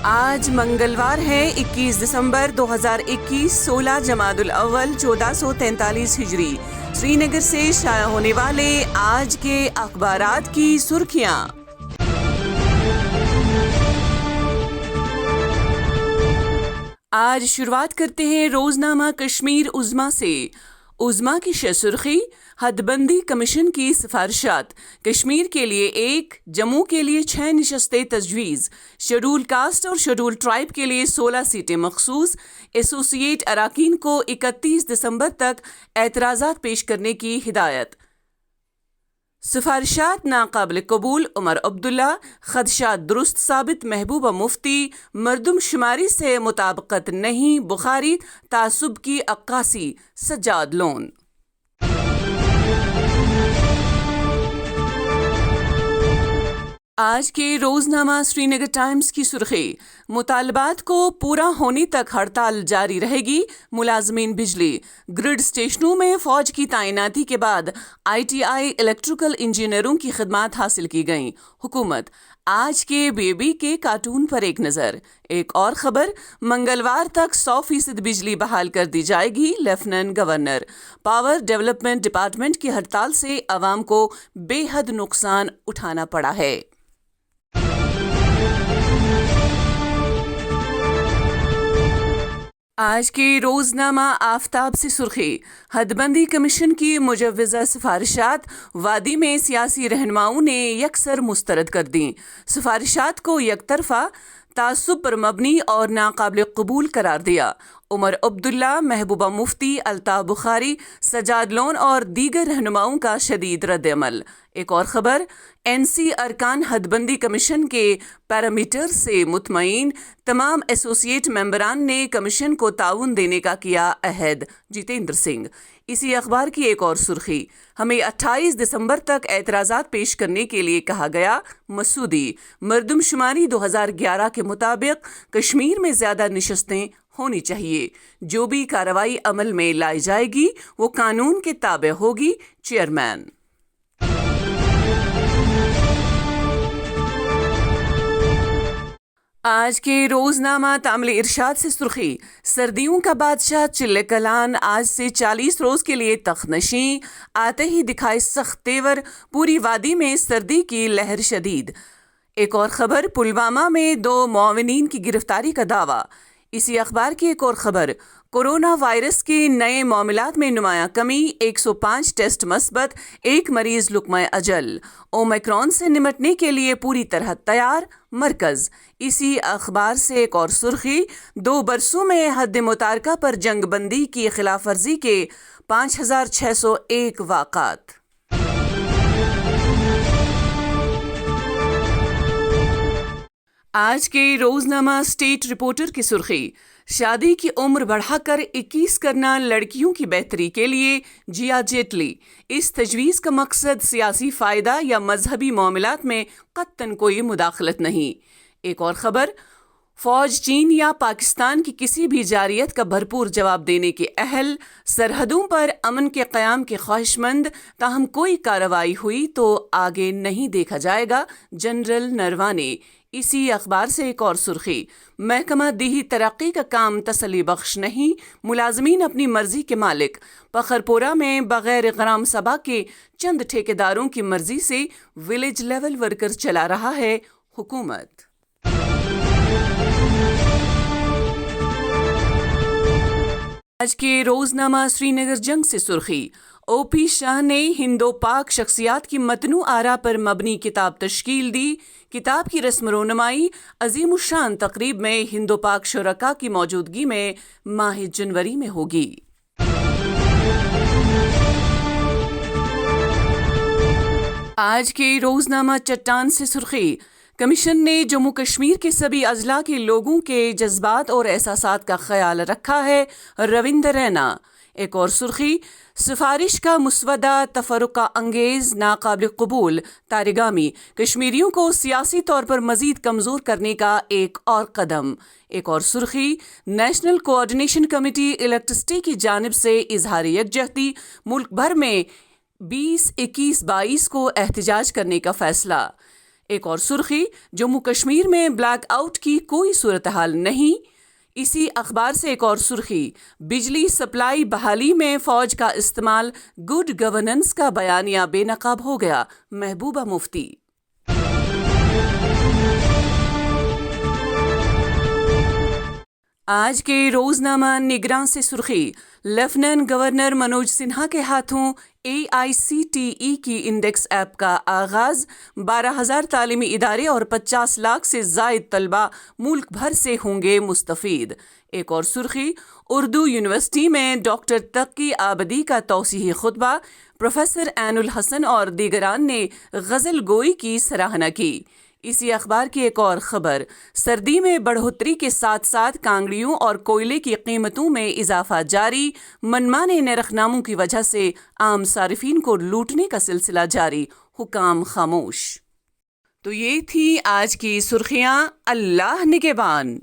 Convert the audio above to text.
آج منگلوار ہے 21 دسمبر 2021 16 جمادی الاول 1443 ہجری۔ سری نگر سے شائع ہونے والے آج کے اخبارات کی سرخیاں۔ آج شروعات کرتے ہیں روزنامہ کشمیر عظمیٰ سے۔ عظمیٰ کی شہ سرخی: حد بندی کمیشن کی سفارشات، کشمیر کے لیے 1، جموں کے لیے 6 نشستیں تجویز، شیڈول کاسٹ اور شیڈول ٹرائب کے لیے 16 سیٹیں مخصوص، ایسوسی ایٹ اراکین کو 31 دسمبر تک اعتراضات پیش کرنے کی ہدایت۔ سفارشات ناقابل قبول: عمر عبداللہ، خدشات درست ثابت: محبوبہ مفتی، مردم شماری سے مطابقت نہیں، بخاری، تعصب کی عکاسی: سجاد لون۔ آج کے روزنامہ سری نگر ٹائمز کی سرخی: مطالبات کو پورا ہونے تک ہڑتال جاری رہے گی، ملازمین بجلی گرڈ اسٹیشنوں میں فوج کی تعیناتی کے بعد ITI الیکٹریکل انجینئروں کی خدمات حاصل کی گئیں، حکومت۔ آج کے بیبی کے کارٹون پر ایک نظر۔ ایک اور خبر: منگلوار تک 100% بجلی بحال کر دی جائے گی، lieutenant governor. Power development department کی ہڑتال سے عوام کو بے حد نقصان اٹھانا پڑا ہے۔ آج کے روزنامہ آفتاب سے سرخی: حد بندی کمیشن کی مجوزہ سفارشات وادی میں سیاسی رہنماؤں نے یکسر مسترد کر دیں۔ سفارشات کو یک طرفہ، تعصب پر مبنی اور ناقابل قبول قرار دیا۔ عمر عبداللہ، محبوبہ مفتی، الطاف بخاری، سجاد لون اور دیگر رہنماؤں کا شدید رد عمل۔ ایک اور خبر: NC ارکان حد بندی کمیشن کے پیرامیٹر سے مطمئن، تمام ایسوسیٹ ممبران نے کمیشن کو تعاون دینے کا کیا عہد۔ جتیندر سنگھ۔ اسی اخبار کی ایک اور سرخی: ہمیں 28 دسمبر تک اعتراضات پیش کرنے کے لیے کہا گیا، مسعودی۔ مردم شماری 2011 کے مطابق کشمیر میں زیادہ نشستیں ہونی چاہیے، جو بھی کارروائی عمل میں لائی جائے گی وہ قانون کے تابع ہوگی، چیئرمین۔ آج کے روزنامہ تعامل ارشاد سے سرخی: سردیوں کا بادشاہ چلے کلان آج سے 40 روز کے لیے تخت نشین، آتے ہی دکھائے سخت تیور، پوری وادی میں سردی کی لہر شدید۔ ایک اور خبر: پلوامہ میں 2 معاونین کی گرفتاری کا دعویٰ۔ اسی اخبار کی ایک اور خبر: کورونا وائرس کے نئے معاملات میں نمایاں کمی، 105 ٹیسٹ مثبت، 1 مریض لقمہ اجل۔ اومیکرون سے نمٹنے کے لیے پوری طرح تیار، مرکز۔ اسی اخبار سے ایک اور سرخی: 2 برسوں میں حد متارکہ پر جنگ بندی کی خلاف ورزی کے 5601 واقعات۔ آج کے روزنامہ اسٹیٹ رپورٹر کی سرخی: شادی کی عمر بڑھا کر 21 کرنا لڑکیوں کی بہتری کے لیے، جیا جیٹلی۔ اس تجویز کا مقصد سیاسی فائدہ یا مذہبی معاملات میں قطعاً کوئی مداخلت نہیں۔ ایک اور خبر: فوج چین یا پاکستان کی کسی بھی جارحیت کا بھرپور جواب دینے کے اہل، سرحدوں پر امن کے قیام کے خواہش مند، تاہم کوئی کارروائی ہوئی تو آگے نہیں دیکھا جائے گا، جنرل نروانے۔ اسی اخبار سے ایک اور سرخی: محکمہ دیہی ترقی کا کام تسلی بخش نہیں، ملازمین اپنی مرضی کے مالک۔ پکھرپورہ میں بغیر گرام سبھا کے چند ٹھیکیداروں کی مرضی سے ولیج لیول ورکر چلا رہا ہے، حکومت۔ آج کے روزنامہ سری نگر جنگ سے سرخی: OP شاہ نے ہندو پاک شخصیات کی متنوع آراء پر مبنی کتاب تشکیل دی۔ کتاب کی رسم رونمائی عظیم الشان تقریب میں ہندو پاک شرکاء کی موجودگی میں ماہ جنوری میں ہوگی۔ آج کے روزنامہ چٹان سے سرخی: کمیشن نے جموں کشمیر کے سبھی اضلاع کے لوگوں کے جذبات اور احساسات کا خیال رکھا ہے، رویندر رینا۔ ایک اور سرخی: سفارش کا مسودہ تفرقہ انگیز، ناقابل قبول، تارگامی، کشمیریوں کو سیاسی طور پر مزید کمزور کرنے کا ایک اور قدم۔ ایک اور سرخی: نیشنل کوآرڈینیشن کمیٹی الیکٹرسٹی کی جانب سے اظہار یکجہتی، ملک بھر میں 20، 21، 22 کو احتجاج کرنے کا فیصلہ۔ ایک اور سرخی، جموں کشمیر میں بلیک آؤٹ کی کوئی صورتحال نہیں۔ اسی اخبار سے ایک اور سرخی، بجلی سپلائی بحالی میں فوج کا استعمال، گڈ گورننس کا بیانیہ بے نقاب ہو گیا، محبوبہ مفتی۔ آج کے روزنامہ نگراں سے سرخی، لیفٹیننٹ گورنر منوج سنہا کے ہاتھوں AICTE کی انڈیکس ایپ کا آغاز، 12,000 تعلیمی ادارے اور 50 لاکھ سے زائد طلبہ ملک بھر سے ہوں گے مستفید۔ ایک اور سرخی، اردو یونیورسٹی میں ڈاکٹر تقی آبدی کا توسیعی خطبہ، پروفیسر عین الحسن اور دیگران نے غزل گوئی کی سراہنا کی۔ اسی اخبار کی ایک اور خبر، سردی میں بڑھوتری کے ساتھ ساتھ کانگڑیوں اور کوئلے کی قیمتوں میں اضافہ جاری، منمانے نرخ ناموں کی وجہ سے عام صارفین کو لوٹنے کا سلسلہ جاری، حکام خاموش۔ تو یہ تھی آج کی سرخیاں، اللہ نگہبان۔